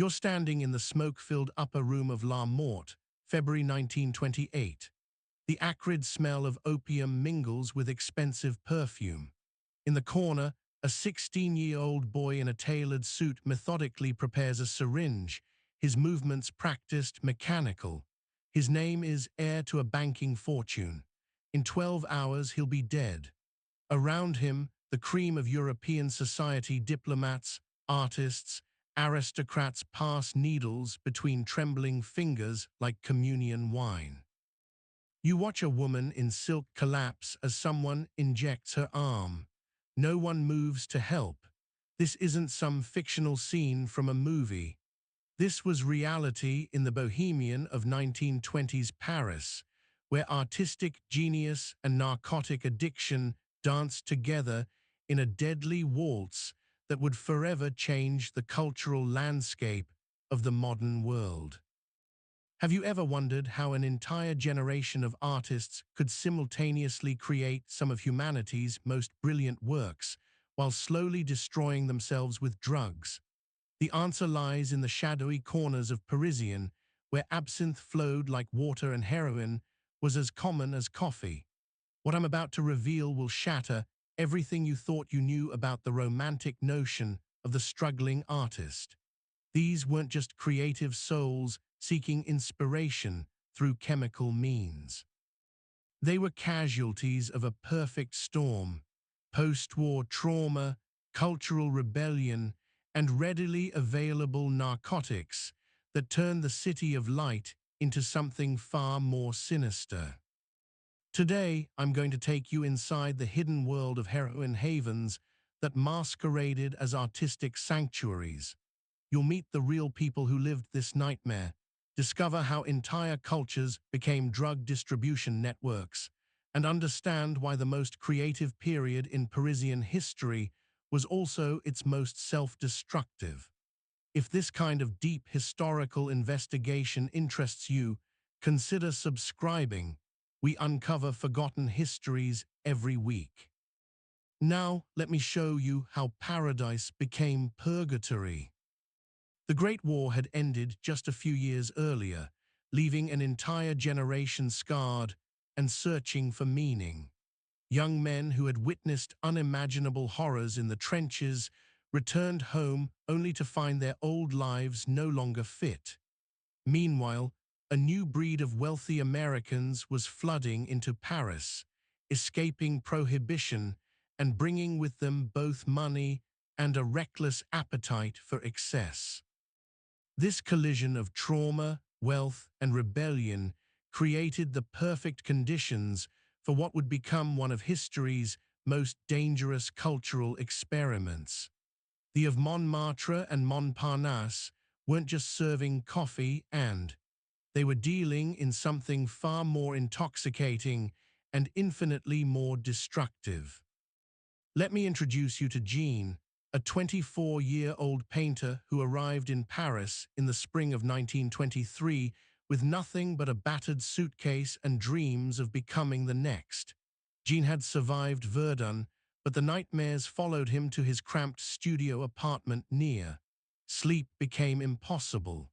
You're standing in the smoke-filled upper room of Mort, February 1928. The acrid smell of opium mingles with expensive perfume. In the corner, a 16-year-old boy in a tailored suit methodically prepares a syringe, his movements practiced mechanical. His name is heir to a banking fortune. In 12 hours, he'll be dead. Around him, the cream of European society, diplomats, artists, aristocrats pass needles between trembling fingers like communion wine. You watch a woman in silk collapse as someone injects her arm. No one moves to help. This isn't some fictional scene from a movie. This was reality in the bohemian of 1920s Paris, where artistic genius and narcotic addiction danced together in a deadly waltz that would forever change the cultural landscape of the modern world. Have you ever wondered how an entire generation of artists could simultaneously create some of humanity's most brilliant works while slowly destroying themselves with drugs? The answer lies in the shadowy corners of Parisian, where absinthe flowed like water and heroin was as common as coffee. What I'm about to reveal will shatter everything you thought you knew about the romantic notion of the struggling artist. These weren't just creative souls seeking inspiration through chemical means. They were casualties of a perfect storm: post-war trauma, cultural rebellion, and readily available narcotics that turned the city of light into something far more sinister. Today, I'm going to take you inside the hidden world of heroin havens that masqueraded as artistic sanctuaries. You'll meet the real people who lived this nightmare, discover how entire cultures became drug distribution networks, and understand why the most creative period in Parisian history was also its most self-destructive. If this kind of deep historical investigation interests you, consider subscribing. We uncover forgotten histories every week. Now, let me show you how paradise became purgatory. The Great War had ended just a few years earlier, leaving an entire generation scarred and searching for meaning. Young men who had witnessed unimaginable horrors in the trenches returned home only to find their old lives no longer fit. Meanwhile, a new breed of wealthy Americans was flooding into Paris, escaping prohibition and bringing with them both money and a reckless appetite for excess. This collision of trauma, wealth, and rebellion created the perfect conditions for what would become one of history's most dangerous cultural experiments. The of Montmartre and Montparnasse weren't just serving coffee they were dealing in something far more intoxicating and infinitely more destructive. Let me introduce you to Jean, a 24-year-old painter who arrived in Paris in the spring of 1923 with nothing but a battered suitcase and dreams of becoming the next. Jean had survived Verdun, but the nightmares followed him to his cramped studio apartment near. Sleep became impossible.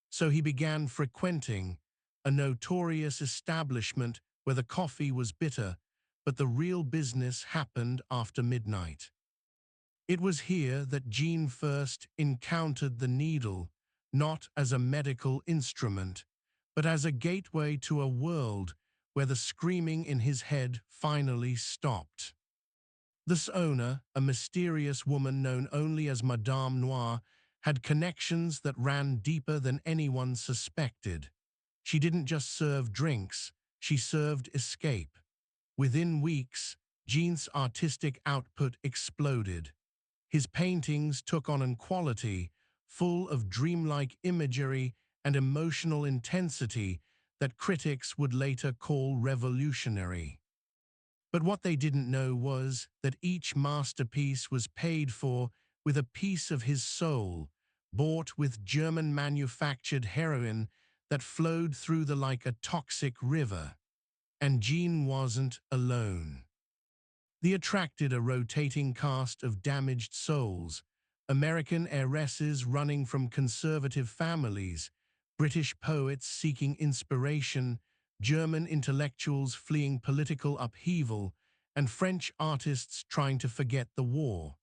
So he began frequenting a notorious establishment where the coffee was bitter, but the real business happened after midnight. It was here that Jean first encountered the needle, not as a medical instrument, but as a gateway to a world where the screaming in his head finally stopped. This owner, a mysterious woman known only as Madame Noire, had connections that ran deeper than anyone suspected. She didn't just serve drinks, she served escape. Within weeks, Jean's artistic output exploded. His paintings took on an quality, full of dreamlike imagery and emotional intensity that critics would later call revolutionary. But what they didn't know was that each masterpiece was paid for with a piece of his soul, bought with German-manufactured heroin that flowed through the like a toxic river. And Jean wasn't alone. They attracted a rotating cast of damaged souls, American heiresses running from conservative families, British poets seeking inspiration, German intellectuals fleeing political upheaval, and French artists trying to forget the war.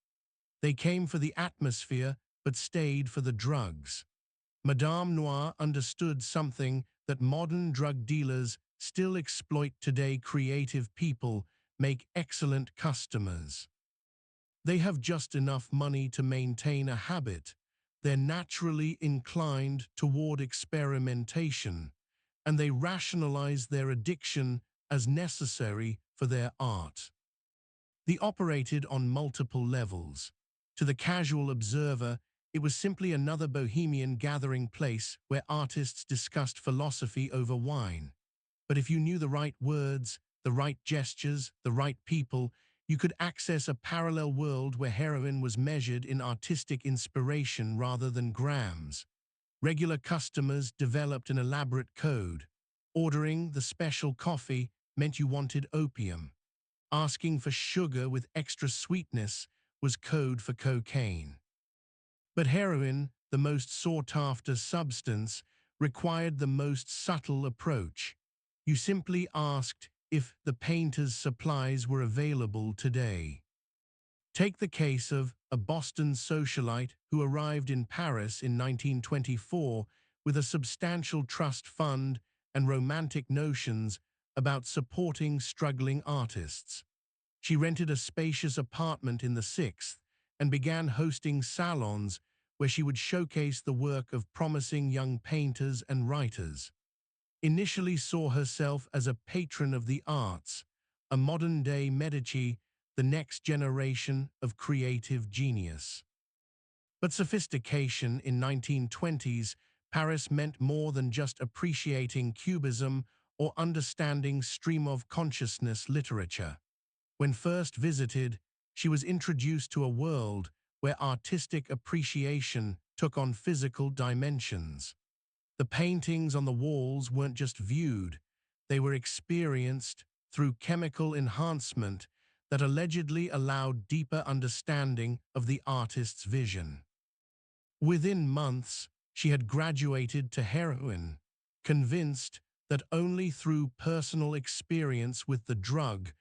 They came for the atmosphere, but stayed for the drugs. Madame Noir understood something that modern drug dealers still exploit today: creative people make excellent customers. They have just enough money to maintain a habit. They're naturally inclined toward experimentation, and they rationalize their addiction as necessary for their art. They operated on multiple levels. To the casual observer, it was simply another bohemian gathering place where artists discussed philosophy over wine. But if you knew the right words, the right gestures, the right people, you could access a parallel world where heroin was measured in artistic inspiration rather than grams. Regular customers developed an elaborate code. Ordering the special coffee meant you wanted opium. Asking for sugar with extra sweetness was code for cocaine. But heroin, the most sought-after substance, required the most subtle approach. You simply asked if the painter's supplies were available today. Take the case of a Boston socialite who arrived in Paris in 1924 with a substantial trust fund and romantic notions about supporting struggling artists. She rented a spacious apartment in the Sixth and began hosting salons where she would showcase the work of promising young painters and writers. Initially saw herself as a patron of the arts, a modern-day Medici, the next generation of creative genius. But sophistication in 1920s Paris meant more than just appreciating cubism or understanding stream of consciousness literature. When first visited, she was introduced to a world where artistic appreciation took on physical dimensions. The paintings on the walls weren't just viewed, they were experienced through chemical enhancement that allegedly allowed deeper understanding of the artist's vision. Within months, she had graduated to heroin, convinced that only through personal experience with the drug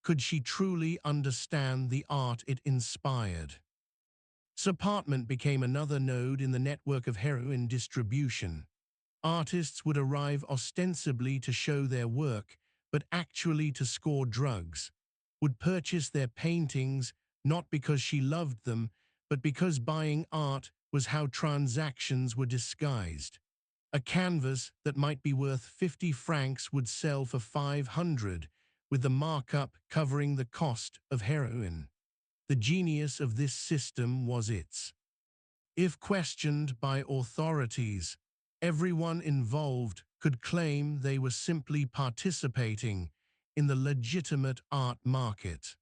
could she truly understand the art it inspired. Apartment became another node in the network of heroin distribution. Artists would arrive ostensibly to show their work, but actually to score drugs, would purchase their paintings not because she loved them, but because buying art was how transactions were disguised. A canvas that might be worth 50 francs would sell for 500, with the markup covering the cost of heroin. The genius of this system was its. If questioned by authorities, everyone involved could claim they were simply participating in the legitimate art market.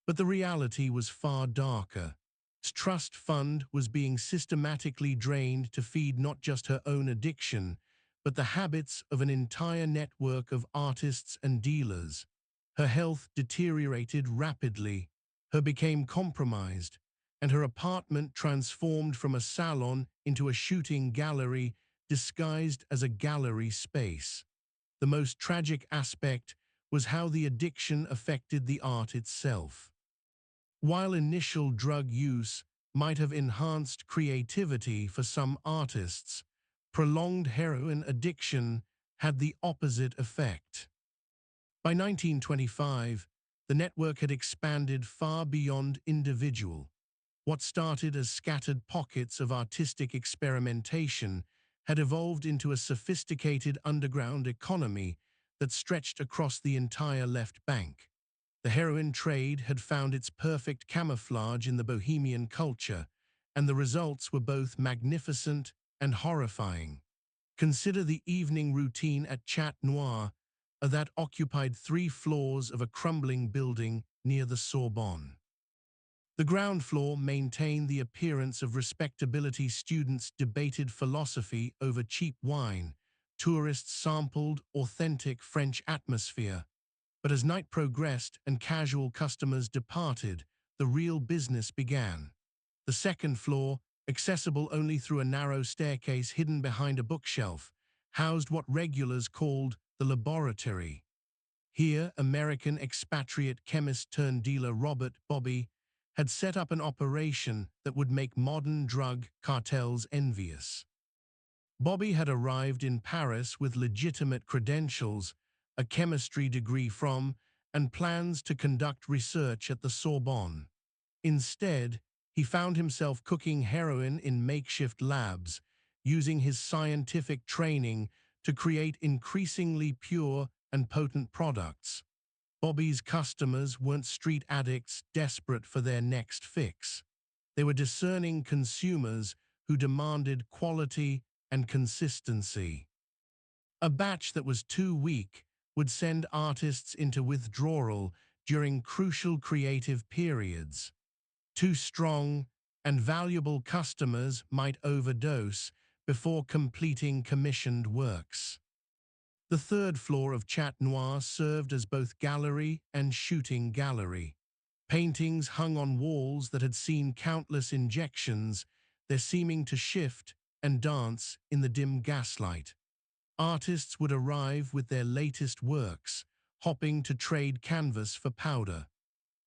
But the reality was far darker. Trust fund was being systematically drained to feed not just her own addiction, but the habits of an entire network of artists and dealers. Her health deteriorated rapidly, her became compromised, and her apartment transformed from a salon into a shooting gallery disguised as a gallery space. The most tragic aspect was how the addiction affected the art itself. While initial drug use might have enhanced creativity for some artists, prolonged heroin addiction had the opposite effect. By 1925, the network had expanded far beyond individual. What started as scattered pockets of artistic experimentation had evolved into a sophisticated underground economy that stretched across the entire left bank. The heroin trade had found its perfect camouflage in the bohemian culture, and the results were both magnificent and horrifying. Consider the evening routine at Chat Noir that occupied 3 floors of a crumbling building near the Sorbonne. The ground floor maintained the appearance of respectability. Students debated philosophy over cheap wine. Tourists sampled authentic French atmosphere. But as night progressed and casual customers departed, the real business began. The second floor, accessible only through a narrow staircase hidden behind a bookshelf, housed what regulars called the laboratory. Here, American expatriate chemist-turned-dealer Robert Bobby had set up an operation that would make modern drug cartels envious. Bobby had arrived in Paris with legitimate credentials, a chemistry degree from, and plans to conduct research at the Sorbonne. Instead, he found himself cooking heroin in makeshift labs, using his scientific training to create increasingly pure and potent products. Bobby's customers weren't street addicts desperate for their next fix. They were discerning consumers who demanded quality and consistency. A batch that was too weak would send artists into withdrawal during crucial creative periods. Too strong and valuable customers might overdose before completing commissioned works. The third floor of Chat Noir served as both gallery and shooting gallery. Paintings hung on walls that had seen countless injections, their seeming to shift and dance in the dim gaslight. Artists would arrive with their latest works, hopping to trade canvas for powder.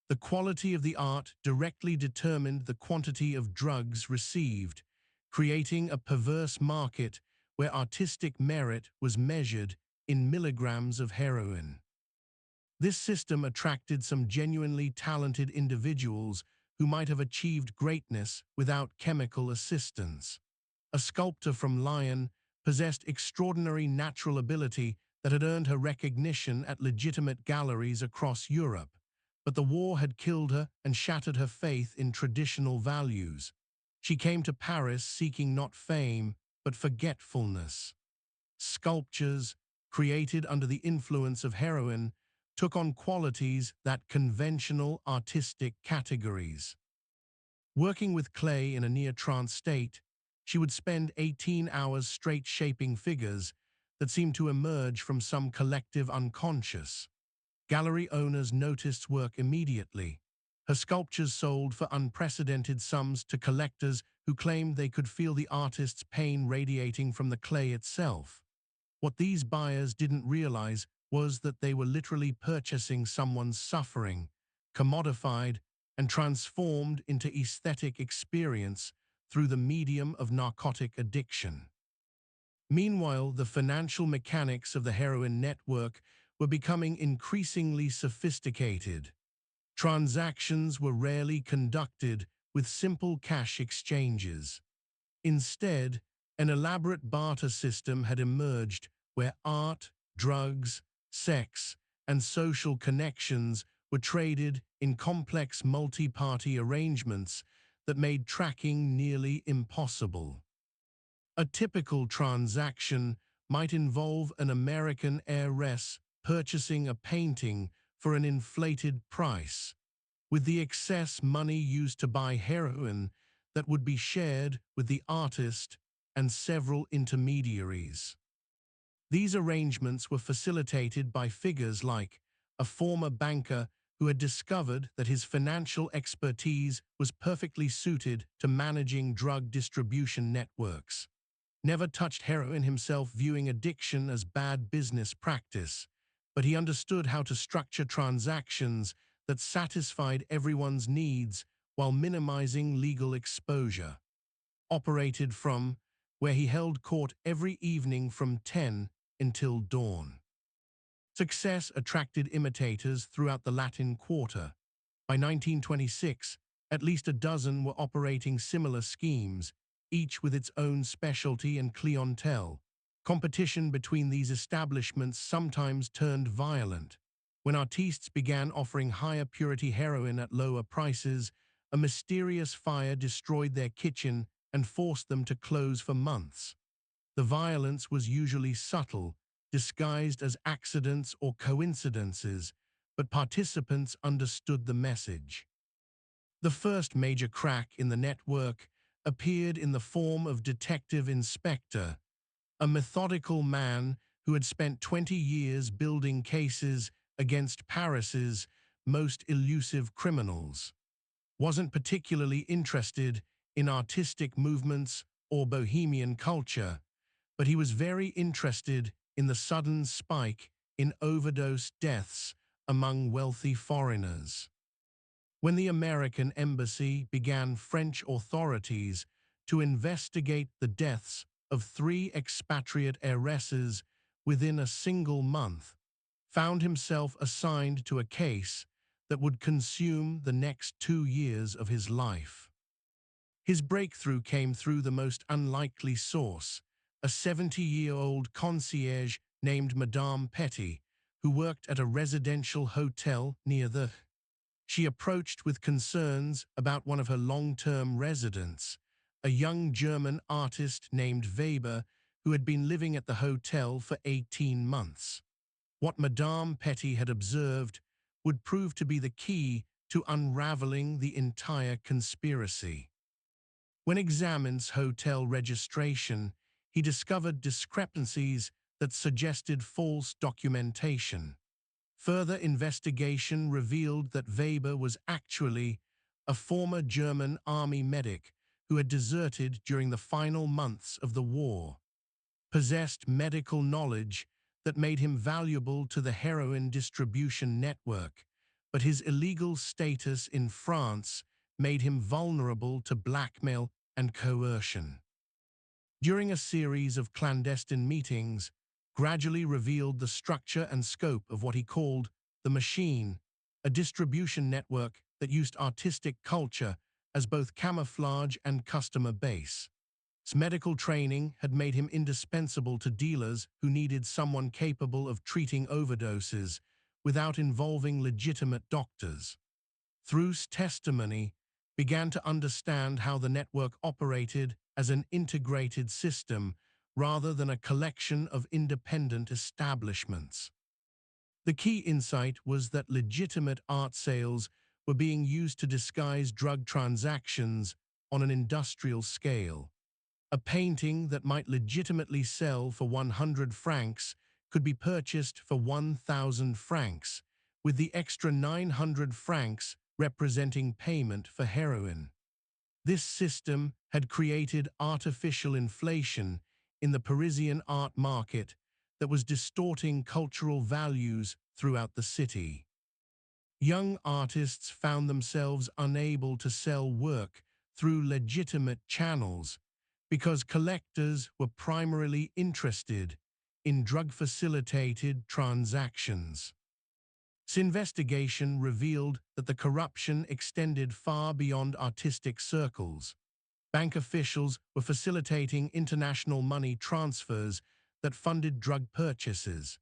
The quality of the art directly determined the quantity of drugs received, creating a perverse market where artistic merit was measured in milligrams of heroin. This system attracted some genuinely talented individuals who might have achieved greatness without chemical assistance. A sculptor from Lyon possessed extraordinary natural ability that had earned her recognition at legitimate galleries across Europe, but the war had killed her and shattered her faith in traditional values. She came to Paris seeking not fame, but forgetfulness. Sculptures, created under the influence of heroin, took on qualities that conventional artistic categories. Working with clay in a near-trance state, she would spend 18 hours straight shaping figures that seemed to emerge from some collective unconscious. Gallery owners noticed work immediately. Her sculptures sold for unprecedented sums to collectors who claimed they could feel the artist's pain radiating from the clay itself. What these buyers didn't realize was that they were literally purchasing someone's suffering, commodified and transformed into aesthetic experience through the medium of narcotic addiction. Meanwhile, the financial mechanics of the heroin network were becoming increasingly sophisticated. Transactions were rarely conducted with simple cash exchanges. Instead, an elaborate barter system had emerged where art, drugs, sex, and social connections were traded in complex multi-party arrangements that made tracking nearly impossible. A typical transaction might involve an American heiress purchasing a painting for an inflated price, with the excess money used to buy heroin that would be shared with the artist and several intermediaries. These arrangements were facilitated by figures like a former banker who had discovered that his financial expertise was perfectly suited to managing drug distribution networks. Never touched heroin himself, viewing addiction as bad business practice, but he understood how to structure transactions that satisfied everyone's needs while minimizing legal exposure. Operated from where he held court every evening from 10 until dawn. Success attracted imitators throughout the Latin Quarter. By 1926, at least a dozen were operating similar schemes, each with its own specialty and clientele. Competition between these establishments sometimes turned violent. When artistes began offering higher purity heroin at lower prices, a mysterious fire destroyed their kitchen and forced them to close for months. The violence was usually subtle, disguised as accidents or coincidences, but participants understood the message. The first major crack in the network appeared in the form of Detective Inspector, a methodical man who had spent 20 years building cases against Paris's most elusive criminals. Wasn't particularly interested in artistic movements or bohemian culture, but he was very interested in the sudden spike in overdose deaths among wealthy foreigners. When the American embassy began French authorities to investigate the deaths of 3 expatriate heiresses within a single month, found himself assigned to a case that would consume the next 2 years of his life. His breakthrough came through the most unlikely source, a 70-year-old concierge named Madame Petty, who worked at a residential hotel near the. She approached with concerns about one of her long-term residents, a young German artist named Weber, who had been living at the hotel for 18 months. What Madame Petty had observed would prove to be the key to unraveling the entire conspiracy. When examining hotel registration, he discovered discrepancies that suggested false documentation. Further investigation revealed that Weber was actually a former German army medic who had deserted during the final months of the war, possessed medical knowledge that made him valuable to the heroin distribution network, but his illegal status in France made him vulnerable to blackmail and coercion. During a series of clandestine meetings, gradually revealed the structure and scope of what he called the machine, a distribution network that used artistic culture as both camouflage and customer base. His medical training had made him indispensable to dealers who needed someone capable of treating overdoses without involving legitimate doctors. Through his testimony, began to understand how the network operated as an integrated system rather than a collection of independent establishments. The key insight was that legitimate art sales were being used to disguise drug transactions on an industrial scale. A painting that might legitimately sell for 100 francs could be purchased for 1,000 francs, with the extra 900 francs representing payment for heroin. This system had created artificial inflation in the Parisian art market that was distorting cultural values throughout the city. Young artists found themselves unable to sell work through legitimate channels because collectors were primarily interested in drug-facilitated transactions. This investigation revealed that the corruption extended far beyond artistic circles. Bank officials were facilitating international money transfers that funded drug purchases.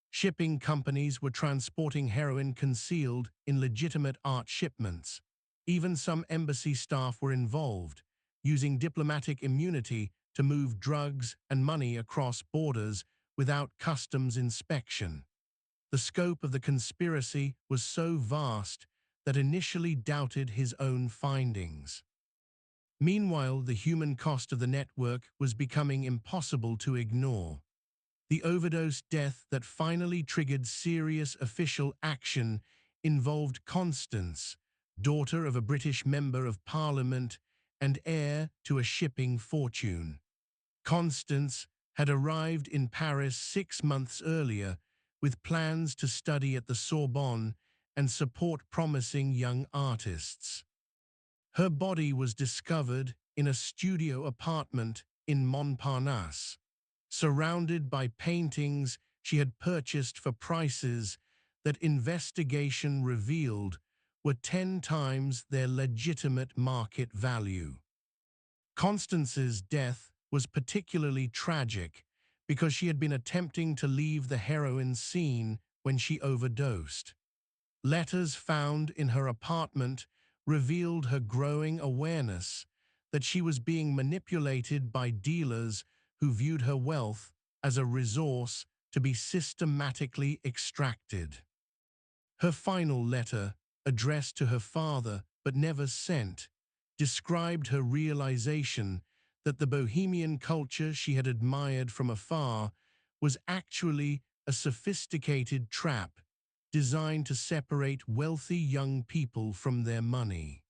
Shipping companies were transporting heroin concealed in legitimate art shipments. Even some embassy staff were involved, using diplomatic immunity to move drugs and money across borders without customs inspection. The scope of the conspiracy was so vast that initially doubted his own findings. Meanwhile, the human cost of the network was becoming impossible to ignore. The overdose death that finally triggered serious official action involved Constance, daughter of a British member of Parliament and heir to a shipping fortune. Constance had arrived in Paris 6 months earlier with plans to study at the Sorbonne and support promising young artists. Her body was discovered in a studio apartment in Montparnasse, surrounded by paintings she had purchased for prices that investigation revealed were 10 times their legitimate market value. Constance's death was particularly tragic because she had been attempting to leave the heroin scene when she overdosed. Letters found in her apartment revealed her growing awareness that she was being manipulated by dealers who viewed her wealth as a resource to be systematically extracted. Her final letter, addressed to her father but never sent, described her realization that the bohemian culture she had admired from afar was actually a sophisticated trap designed to separate wealthy young people from their money.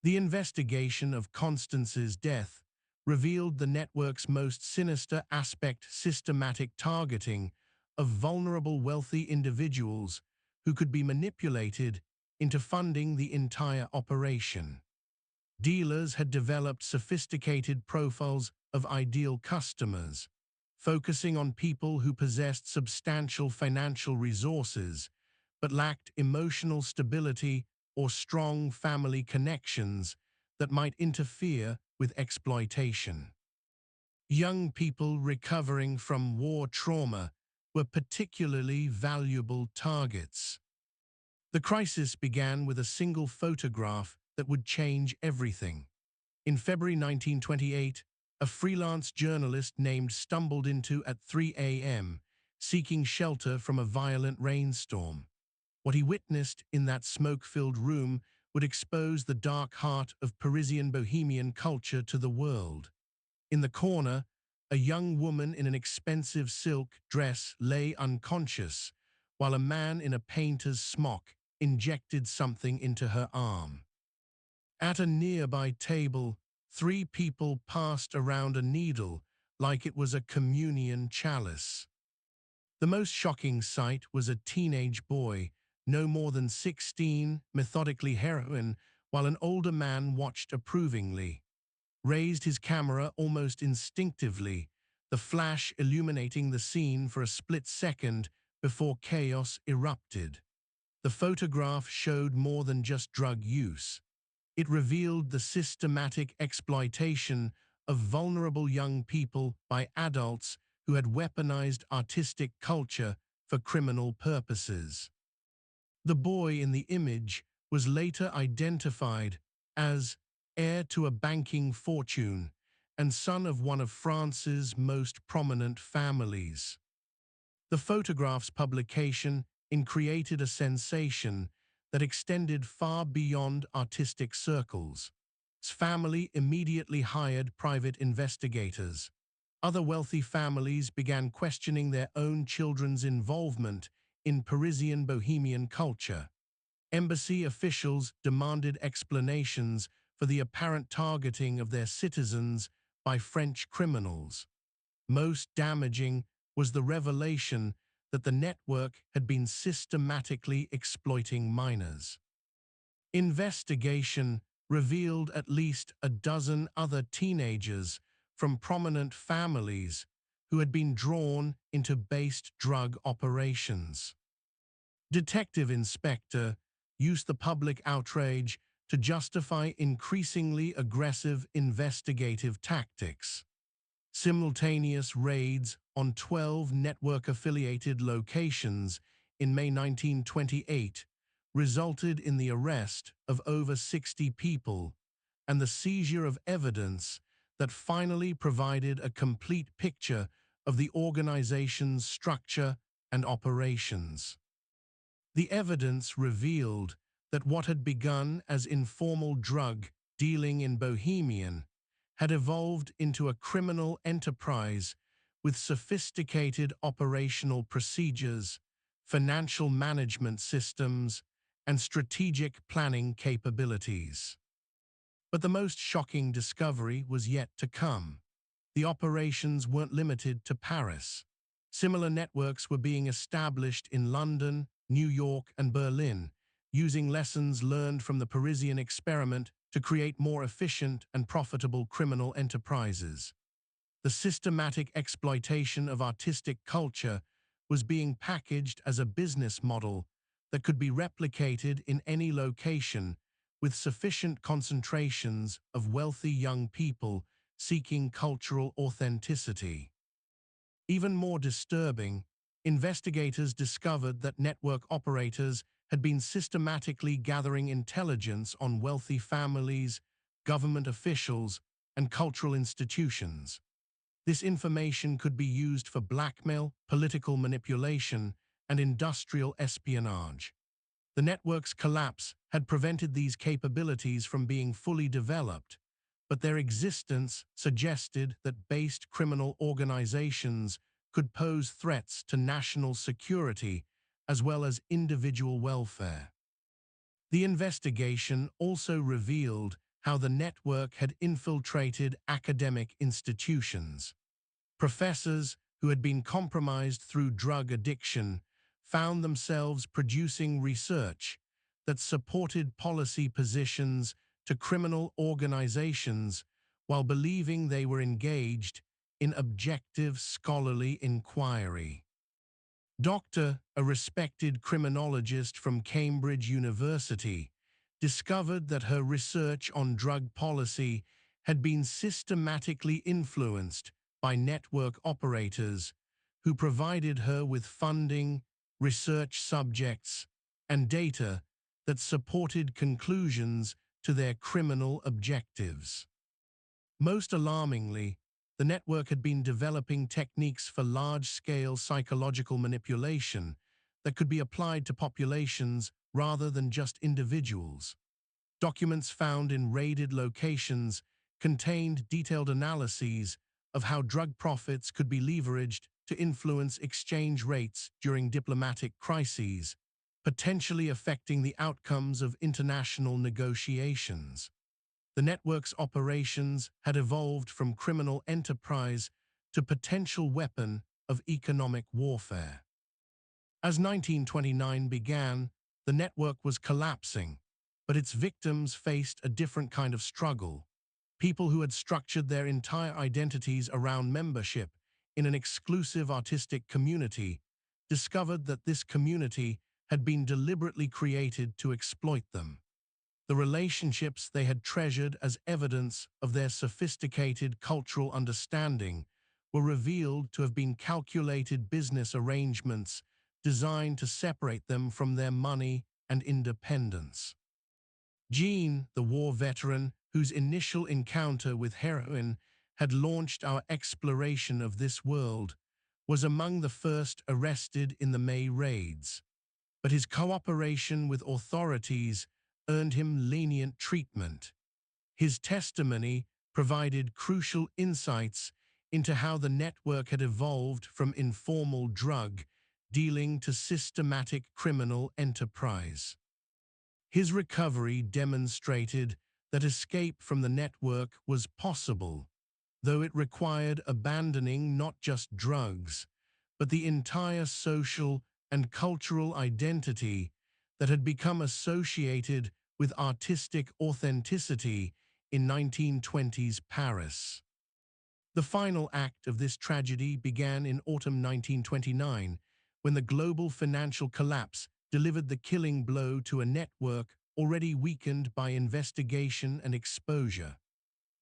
The investigation of Constance's death revealed the network's most sinister aspect: systematic targeting of vulnerable wealthy individuals who could be manipulated into funding the entire operation. Dealers had developed sophisticated profiles of ideal customers, focusing on people who possessed substantial financial resources but lacked emotional stability or strong family connections that might interfere with exploitation. Young people recovering from war trauma were particularly valuable targets. The crisis began with a single photograph that would change everything. In February 1928, a freelance journalist named stumbled into at 3 a.m., seeking shelter from a violent rainstorm. What he witnessed in that smoke-filled room would expose the dark heart of Parisian bohemian culture to the world. In the corner, a young woman in an expensive silk dress lay unconscious, while a man in a painter's smock injected something into her arm. At a nearby table, three people passed around a needle like it was a communion chalice. The most shocking sight was a teenage boy, no more than 16, methodically heroin, while an older man watched approvingly. Raised his camera almost instinctively, the flash illuminating the scene for a split second before chaos erupted. The photograph showed more than just drug use. It revealed the systematic exploitation of vulnerable young people by adults who had weaponized artistic culture for criminal purposes. The boy in the image was later identified as heir to a banking fortune and son of one of France's most prominent families. The photograph's publication created a sensation that extended far beyond artistic circles. His family immediately hired private investigators. Other wealthy families began questioning their own children's involvement in Parisian bohemian culture. Embassy officials demanded explanations for the apparent targeting of their citizens by French criminals. Most damaging was the revelation that the network had been systematically exploiting minors. Investigation revealed at least a dozen other teenagers from prominent families who had been drawn into based drug operations. Detective Inspector used the public outrage to justify increasingly aggressive investigative tactics. Simultaneous raids on 12 network-affiliated locations in May 1928 resulted in the arrest of over 60 people and the seizure of evidence that finally provided a complete picture of the organization's structure and operations. The evidence revealed that what had begun as informal drug dealing in Bohemian had evolved into a criminal enterprise with sophisticated operational procedures, financial management systems, and strategic planning capabilities. But the most shocking discovery was yet to come. The operations weren't limited to Paris. Similar networks were being established in London, New York, and Berlin, using lessons learned from the Parisian experiment to create more efficient and profitable criminal enterprises. The systematic exploitation of artistic culture was being packaged as a business model that could be replicated in any location with sufficient concentrations of wealthy young people seeking cultural authenticity. Even more disturbing, investigators discovered that network operators had been systematically gathering intelligence on wealthy families, government officials, and cultural institutions. This information could be used for blackmail, political manipulation, and industrial espionage. The network's collapse had prevented these capabilities from being fully developed, but their existence suggested that based criminal organizations could pose threats to national security as well as individual welfare. The investigation also revealed how the network had infiltrated academic institutions. Professors who had been compromised through drug addiction found themselves producing research that supported policy positions to criminal organizations while believing they were engaged in objective scholarly inquiry. A respected criminologist from Cambridge University, discovered that her research on drug policy had been systematically influenced by network operators who provided her with funding, research subjects, and data that supported conclusions to their criminal objectives. Most alarmingly, the network had been developing techniques for large-scale psychological manipulation that could be applied to populations rather than just individuals. Documents found in raided locations contained detailed analyses of how drug profits could be leveraged to influence exchange rates during diplomatic crises, potentially affecting the outcomes of international negotiations. The network's operations had evolved from criminal enterprise to potential weapon of economic warfare. As 1929 began, the network was collapsing, but its victims faced a different kind of struggle. People who had structured their entire identities around membership in an exclusive artistic community discovered that this community had been deliberately created to exploit them. The relationships they had treasured as evidence of their sophisticated cultural understanding were revealed to have been calculated business arrangements designed to separate them from their money and independence. Jean, the war veteran whose initial encounter with heroin had launched our exploration of this world, was among the first arrested in the May raids, but his cooperation with authorities earned him lenient treatment. His testimony provided crucial insights into how the network had evolved from informal drug dealing to systematic criminal enterprise. His recovery demonstrated that escape from the network was possible, though it required abandoning not just drugs, but the entire social and cultural identity that had become associated with artistic authenticity in 1920s Paris. The final act of this tragedy began in autumn 1929, when the global financial collapse delivered the killing blow to a network already weakened by investigation and exposure.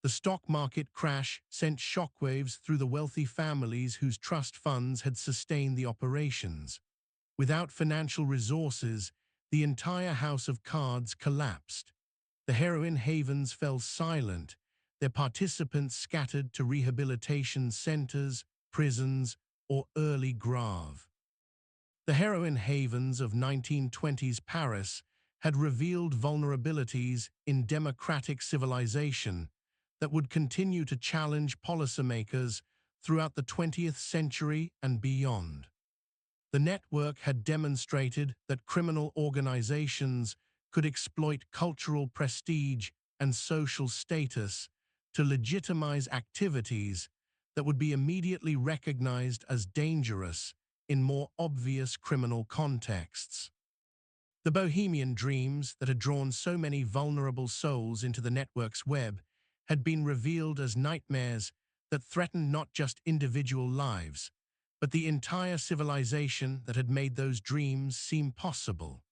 The stock market crash sent shockwaves through the wealthy families whose trust funds had sustained the operations. Without financial resources, the entire house of cards collapsed. The heroin havens fell silent, their participants scattered to rehabilitation centers, prisons, or early grave. The heroin havens of 1920s Paris had revealed vulnerabilities in democratic civilization that would continue to challenge policymakers throughout the 20th century and beyond. The network had demonstrated that criminal organizations could exploit cultural prestige and social status to legitimize activities that would be immediately recognized as dangerous in more obvious criminal contexts. The bohemian dreams that had drawn so many vulnerable souls into the network's web had been revealed as nightmares that threatened not just individual lives, but the entire civilization that had made those dreams seem possible.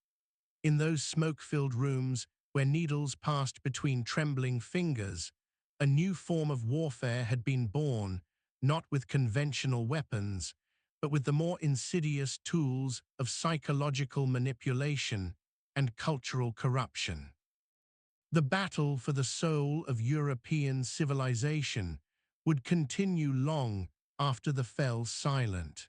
In those smoke-filled rooms where needles passed between trembling fingers, a new form of warfare had been born, not with conventional weapons, but with the more insidious tools of psychological manipulation and cultural corruption. The battle for the soul of European civilization would continue long after the fell silent.